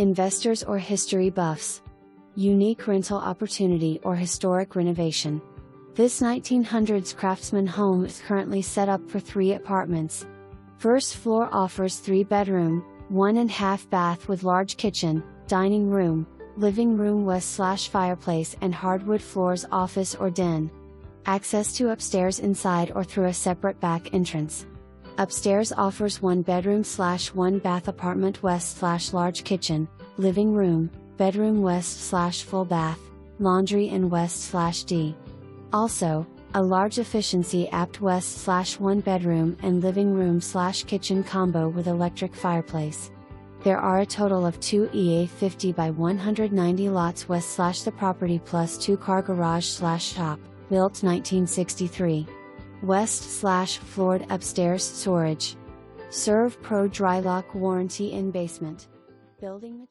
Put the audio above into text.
Investors or history buffs. Unique rental opportunity or historic renovation. This 1900s Craftsman home is currently set up for 3 apartments. First floor offers 3-bedroom, 1.5 bath with large kitchen, dining room, living room west/fireplace and hardwood floors, office or den. Access to upstairs inside or through a separate back entrance. Upstairs offers 1-bedroom/1 bath apartment west/large kitchen, living room, bedroom west/full bath, laundry and west/D. Also, a large efficiency apt west/1 bedroom and living room/kitchen combo with electric fireplace. There are a total of 2 EA 50 by 190 lots west/ the property plus 2-car garage/shop, built 1963. West/floored upstairs storage. Serve Pro Drylock Warranty in basement. Building material.